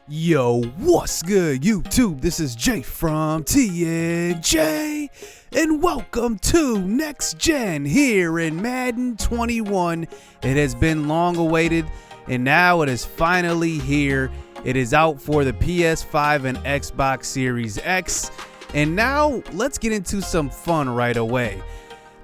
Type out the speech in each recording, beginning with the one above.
Yo, what's good, YouTube? This is Jay from TNJ, and welcome to Next Gen here in Madden 21. It has been long awaited, and now it is finally here. It is out for the PS5 and Xbox Series X, and now let's get into some fun right away.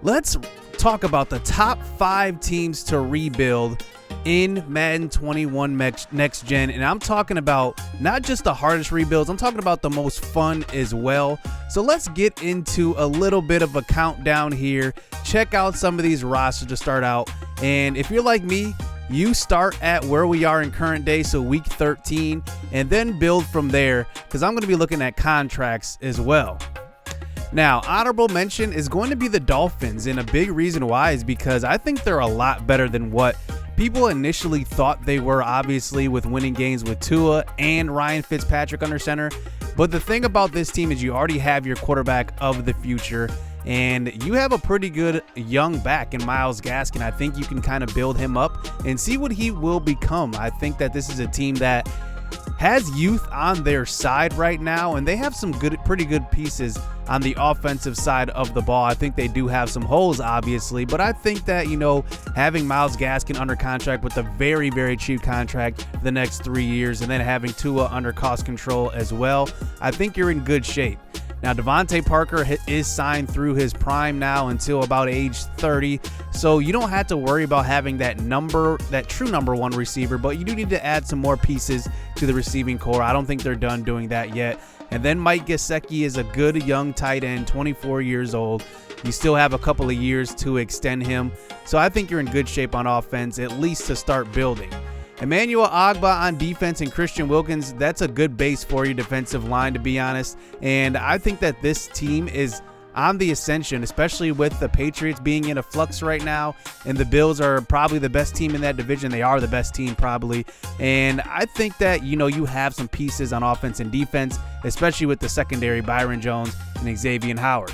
Let's talk about the top 5 teams to rebuild in Madden 21 Next Gen, and I'm talking about not just the hardest rebuilds, I'm talking about the most fun as well. So let's get into a little bit of a countdown here. Check out some of these rosters to start out, and if you're like me, you start at where we are in current day, so week 13, and then build from there, because I'm going to be looking at contracts as well. Now, honorable mention is going to be the Dolphins, and a big reason why is because I think they're a lot better than what people initially thought they were, obviously, with winning games with Tua and Ryan Fitzpatrick under center. But the thing about this team is you already have your quarterback of the future, and you have a pretty good young back in Myles Gaskin. I think you can kind of build him up and see what he will become. I think that this is a team that has youth on their side right now, and they have some pretty good pieces on the offensive side of the ball. I think they do have some holes, obviously, but I think that, having Myles Gaskin under contract with a very, very cheap contract for the next 3 years, and then having Tua under cost control as well, I think you're in good shape. Now, Devontae Parker is signed through his prime now until about age 30, so you don't have to worry about having that true number one receiver, but you do need to add some more pieces to the receiving core. I don't think they're done doing that yet. And then Mike Gesicki is a good young tight end, 24 years old. You still have a couple of years to extend him, so I think you're in good shape on offense, at least to start building. Emmanuel Ogbah on defense and Christian Wilkins, that's a good base for your defensive line, to be honest. And I think that this team is on the ascension, especially with the Patriots being in a flux right now, and the Bills are probably the best team in that division. They are the best team probably, and I think that you have some pieces on offense and defense, especially with the secondary, Byron Jones and Xavier Howard.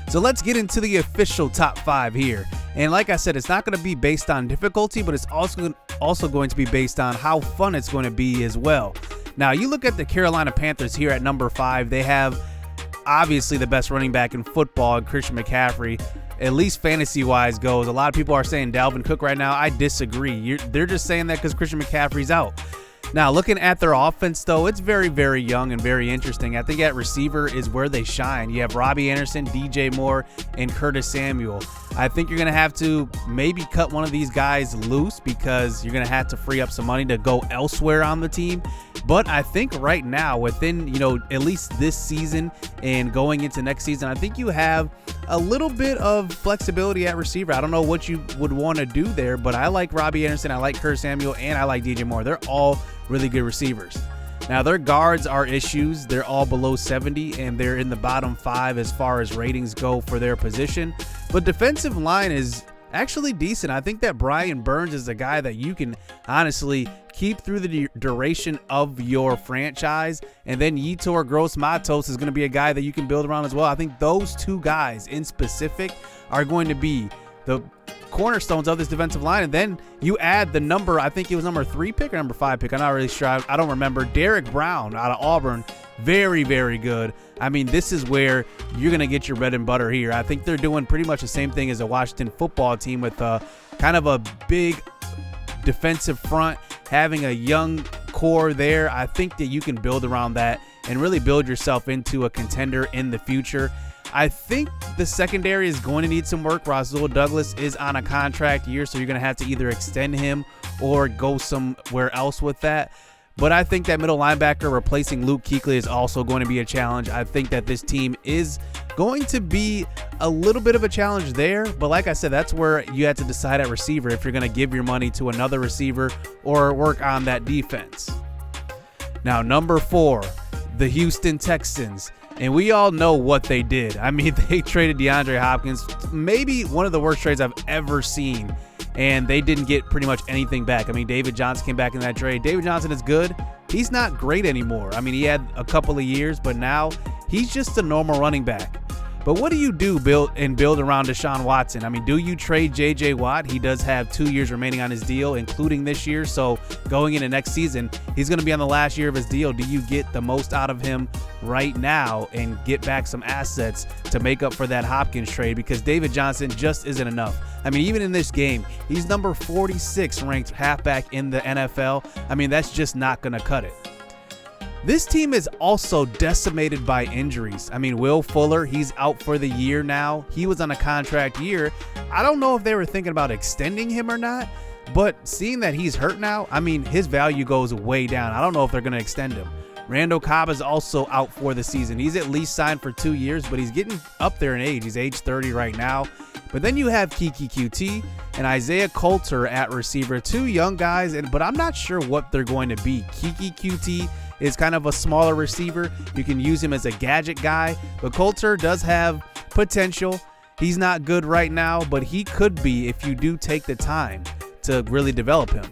So let's get into the official top 5 here. And like I said, it's not going to be based on difficulty, but it's also going to be based on how fun it's going to be as well. Now, you look at the Carolina Panthers here at number 5. They have obviously the best running back in football, Christian McCaffrey, at least fantasy-wise goes. A lot of people are saying Dalvin Cook right now. I disagree. They're just saying that because Christian McCaffrey's out. Now, looking at their offense, though, it's very, very young and very interesting. I think at receiver is where they shine. You have Robbie Anderson, DJ Moore, and Curtis Samuel. I think you're going to have to maybe cut one of these guys loose because you're going to have to free up some money to go elsewhere on the team. But I think right now, within, at least this season and going into next season, I think you have a little bit of flexibility at receiver. I don't know what you would want to do there, but I like Robbie Anderson, I like Curtis Samuel, and I like DJ Moore. They're all really good receivers. Now, their guards are issues. They're all below 70, and they're in the bottom 5 as far as ratings go for their position. But defensive line is actually decent. I think that Brian Burns is a guy that you can honestly keep through the duration of your franchise. And then Yetur Gross-Matos is going to be a guy that you can build around as well. I think those two guys in specific are going to be the cornerstones of this defensive line. And then you add the number, I think it was number 3 pick or number 5 pick. I'm not really sure. I don't remember. Derek Brown out of Auburn. Very, very good. I mean, this is where you're going to get your bread and butter here. I think they're doing pretty much the same thing as the Washington football team with kind of a big defensive front, having a young core there. I think that you can build around that and really build yourself into a contender in the future. I think the secondary is going to need some work. Rasul Douglas is on a contract year, so you're going to have to either extend him or go somewhere else with that. But I think that middle linebacker replacing Luke Kuechly is also going to be a challenge. I think that this team is going to be a little bit of a challenge there. But like I said, that's where you have to decide at receiver if you're going to give your money to another receiver or work on that defense. Now, number 4, the Houston Texans. And we all know what they did. I mean, they traded DeAndre Hopkins, maybe one of the worst trades I've ever seen. And they didn't get pretty much anything back. I mean, David Johnson came back in that trade. David Johnson is good. He's not great anymore. I mean, he had a couple of years, but now he's just a normal running back. But what do you do build around Deshaun Watson? I mean, do you trade J.J. Watt? He does have 2 years remaining on his deal, including this year. So going into next season, he's going to be on the last year of his deal. Do you get the most out of him right now and get back some assets to make up for that Hopkins trade? Because David Johnson just isn't enough. I mean, even in this game, he's number 46 ranked halfback in the NFL. I mean, that's just not going to cut it. This team is also decimated by injuries. I mean, Will Fuller, he's out for the year now. He was on a contract year. I don't know if they were thinking about extending him or not, but seeing that he's hurt now, I mean, his value goes way down. I don't know if they're going to extend him. Randall Cobb is also out for the season. He's at least signed for 2 years, but he's getting up there in age. He's age 30 right now. But then you have Kiki QT and Isaiah Coulter at receiver, 2 young guys, but I'm not sure what they're going to be. Kiki QT is kind of a smaller receiver. You can use him as a gadget guy, but Coulter does have potential. He's not good right now, but he could be if you do take the time to really develop him.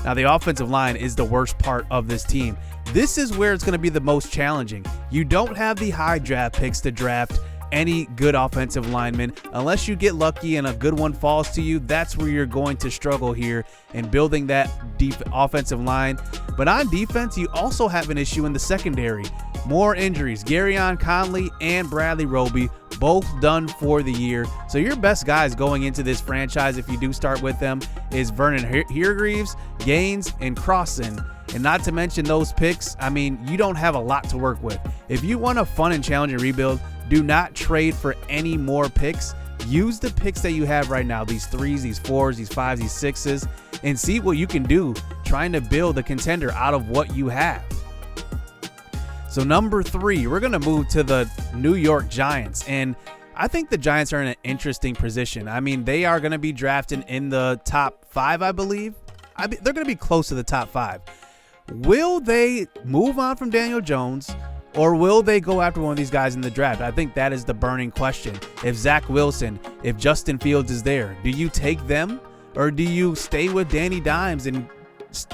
Now, the offensive line is the worst part of this team. This is where it's going to be the most challenging. You don't have the high draft picks to draft any good offensive lineman. Unless you get lucky and a good one falls to you, that's where you're going to struggle here in building that deep offensive line. But on defense, you also have an issue in the secondary. More injuries. Garyon Conley and Bradley Roby both done for the year. So your best guys going into this franchise, if you do start with them, is Vernon Hargreaves, Gaines, and Crossan. And not to mention those picks, I mean, you don't have a lot to work with. If you want a fun and challenging rebuild, do not trade for any more picks. Use the picks that you have right now, these 3s, these 4s, these 5s, these 6s, and see what you can do trying to build a contender out of what you have. So number 3, we're going to move to the New York Giants. And I think the Giants are in an interesting position. I mean, they are going to be drafted in the top 5, I believe. They're going to be close to the top 5. Will they move on from Daniel Jones, or will they go after one of these guys in the draft? I think that is the burning question. If Zach Wilson, if Justin Fields is there, do you take them, or do you stay with Danny Dimes and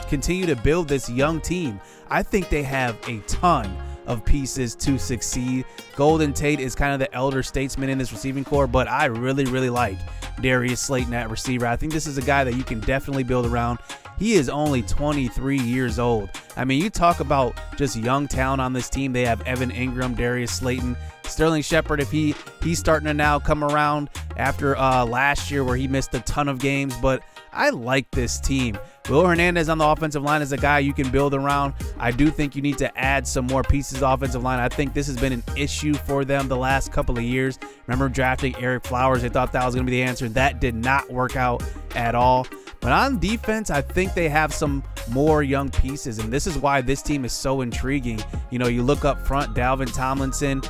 continue to build this young team? I think they have a ton of pieces to succeed. Golden Tate is kind of the elder statesman in this receiving core, but I really, really like Darius Slayton at receiver. I think this is a guy that you can definitely build around. He is only 23 years old. I mean, you talk about just young talent on this team. They have Evan Ingram, Darius Slayton, Sterling Shepard, if he's starting to now come around after last year where he missed a ton of games. But I like this team. Will Hernandez on the offensive line is a guy you can build around. I do think you need to add some more pieces of offensive line. I think this has been an issue for them the last couple of years. Remember drafting Eric Flowers? They thought that was going to be the answer. That did not work out at all. But on defense, I think they have some more young pieces, and this is why this team is so intriguing. You know, you look up front, Dalvin Tomlinson,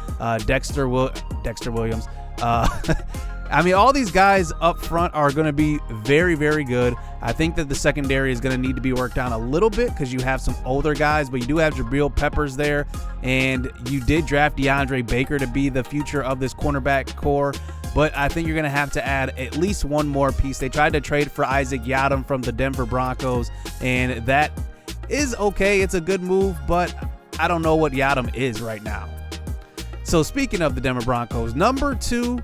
Dexter Williams. I mean, all these guys up front are going to be very, very good. I think that the secondary is going to need to be worked on a little bit because you have some older guys, but you do have Jabril Peppers there, and you did draft DeAndre Baker to be the future of this cornerback core. But I think you're going to have to add at least one more piece. They tried to trade for Isaac Yiadom from the Denver Broncos, and that is okay. It's a good move, but I don't know what Yiadom is right now. So speaking of the Denver Broncos, number 2,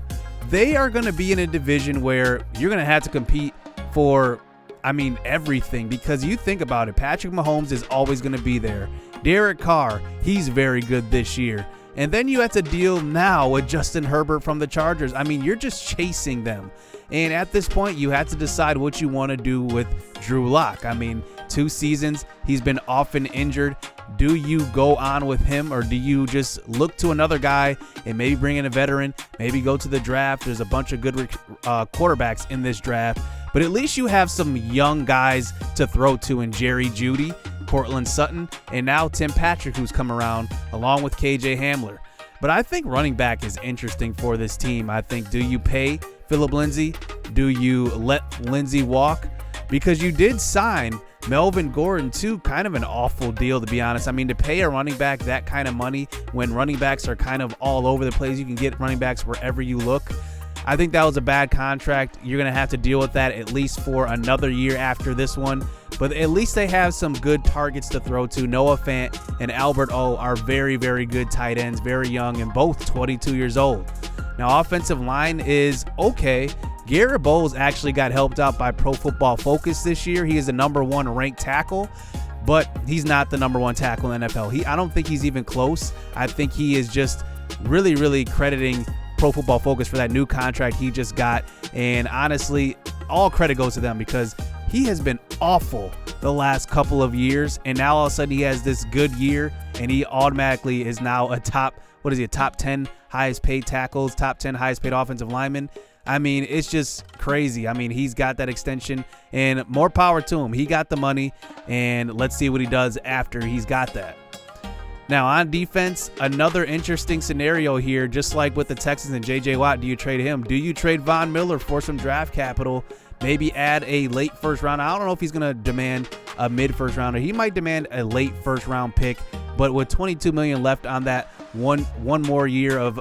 they are going to be in a division where you're going to have to compete for, I mean, everything, because you think about it. Patrick Mahomes is always going to be there. Derek Carr, he's very good this year. And then you have to deal now with Justin Herbert from the Chargers. I mean, you're just chasing them. And at this point, you have to decide what you want to do with Drew Lock. I mean, 2 seasons, he's been often injured. Do you go on with him, or do you just look to another guy and maybe bring in a veteran, maybe go to the draft? There's a bunch of good quarterbacks in this draft, but at least you have some young guys to throw to in Jerry Jeudy, Cortland Sutton, and now Tim Patrick, who's come around, along with KJ Hamler. But I think running back is interesting for this team. I think, do you pay Phillip Lindsay? Do you let Lindsay walk? Because you did sign Melvin Gordon too, kind of an awful deal, to be honest. I mean, to pay a running back that kind of money when running backs are kind of all over the place, you can get running backs wherever you look. I think that was a bad contract. You're going to have to deal with that at least for another year after this one. But at least they have some good targets to throw to. Noah Fant and Albert O are very, very good tight ends, very young, and both 22 years old. Now, offensive line is okay. Garrett Bowles actually got helped out by Pro Football Focus this year. He is the #1 ranked tackle, but he's not the #1 tackle in the NFL. I don't think he's even close. I think he is just really crediting Pro Football Focus for that new contract he just got. And honestly, all credit goes to them because he has been awful the last couple of years. And now all of a sudden he has this good year and he automatically is now a top 10 highest paid tackles, top 10 highest paid offensive lineman. I mean, it's just crazy. I mean, he's got that extension and more power to him. He got the money and let's see what he does after he's got that. Now on defense, another interesting scenario here, just like with the Texans and J.J. Watt. Do you trade him? Do you trade Von Miller for some draft capital? Maybe add a late first round. I don't know if he's going to demand a mid first rounder. He might demand a late first round pick, but with $22 million left on that one more year of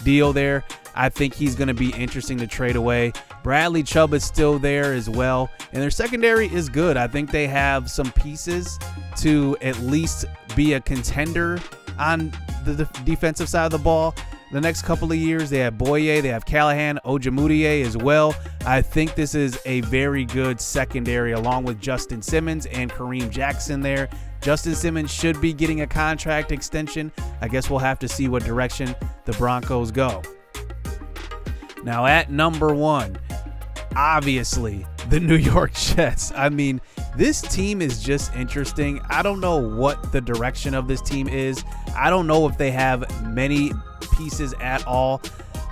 deal there, I think he's going to be interesting to trade away. Bradley Chubb is still there as well, and their secondary is good. I think they have some pieces to at least be a contender on the defensive side of the ball. The next couple of years, they have Boye, they have Callahan, Ojemudia as well. I think this is a very good secondary along with Justin Simmons and Kareem Jackson there. Justin Simmons should be getting a contract extension. I guess we'll have to see what direction the Broncos go. Now at #1, obviously the New York Jets. I mean, this team is just interesting. I don't know what the direction of this team is. I don't know if they have many pieces at all,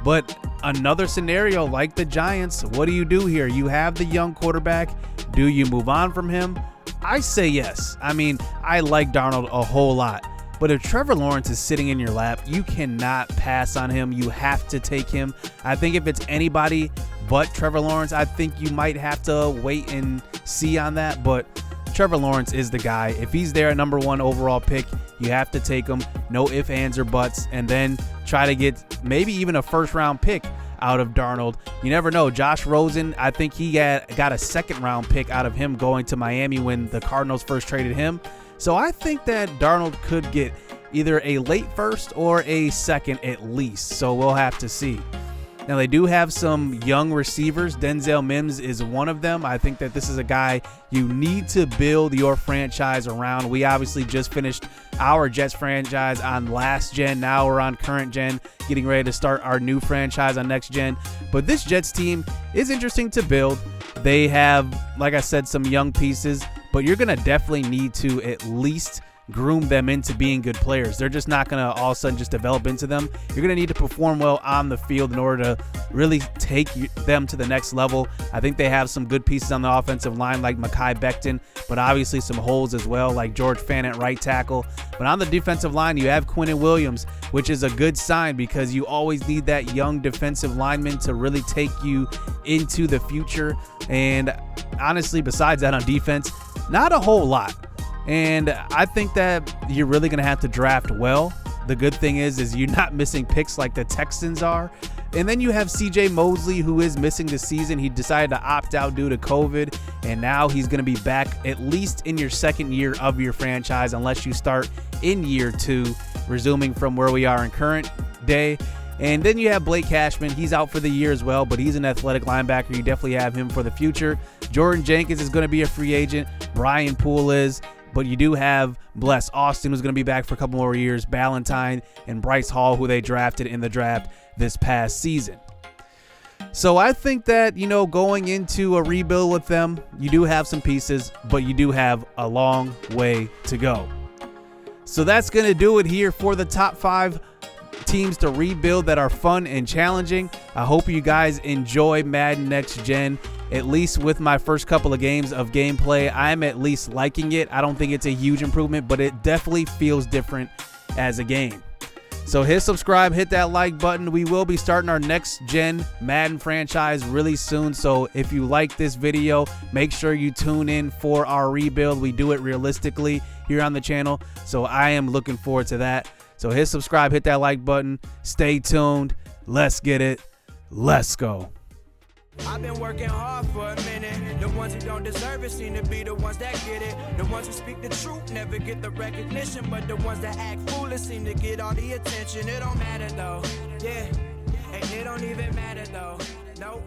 but another scenario like the Giants. What do you do here? You have the young quarterback. Do you move on from him? I say yes. I mean, I like Darnold a whole lot. But if Trevor Lawrence is sitting in your lap, you cannot pass on him. You have to take him. I think if it's anybody but Trevor Lawrence, I think you might have to wait and see on that. But Trevor Lawrence is the guy. If he's there at #1 overall pick, you have to take him. No ifs, ands, or buts. And then try to get maybe even a first-round pick out of Darnold. You never know. Josh Rosen, I think he got a second-round pick out of him going to Miami when the Cardinals first traded him. So I think that Darnold could get either a late first or a second at least. So we'll have to see. Now, they do have some young receivers. Denzel Mims is one of them. I think that this is a guy you need to build your franchise around. We obviously just finished our Jets franchise on last gen. Now we're on current gen, getting ready to start our new franchise on next gen. But this Jets team is interesting to build. They have, like I said, some young pieces, but you're going to definitely need to at least groom them into being good players. They're just not going to all of a sudden just develop into them. You're going to need to perform well on the field in order to really take them to the next level. I think they have some good pieces on the offensive line like Mekhi Becton, but obviously some holes as well like George Fant at right tackle. But on the defensive line, you have Quinnen Williams, which is a good sign because you always need that young defensive lineman to really take you into the future. And honestly, besides that on defense, not a whole lot. And I think that you're really going to have to draft well. The good thing is you're not missing picks like the Texans are. And then you have CJ Mosley, who is missing the season. He decided to opt out due to COVID, and now he's going to be back at least in your second year of your franchise, unless you start in year 2, resuming from where we are in current day. And then you have Blake Cashman. He's out for the year as well, but he's an athletic linebacker. You definitely have him for the future. Jordan Jenkins is going to be a free agent. Brian Poole is. But you do have Bless Austin, who's going to be back for a couple more years, Ballantyne, and Bryce Hall, who they drafted in the draft this past season. So I think that, going into a rebuild with them, you do have some pieces, but you do have a long way to go. So that's going to do it here for the top 5 teams to rebuild that are fun and challenging. I hope you guys enjoy Madden Next Gen. At least with my first couple of games of gameplay, I'm at least liking it. I don't think it's a huge improvement, but it definitely feels different as a game. So hit subscribe, hit that like button. We will be starting our next gen Madden franchise really soon. So if you like this video, make sure you tune in for our rebuild. We do it realistically here on the channel. So I am looking forward to that. So hit subscribe, hit that like button. Stay tuned. Let's get it. Let's go. I've been working hard for a minute. The ones who don't deserve it seem to be the ones that get it. The ones who speak the truth never get the recognition, but the ones that act foolish seem to get all the attention. It don't matter though, yeah. And it don't even matter though. Nope.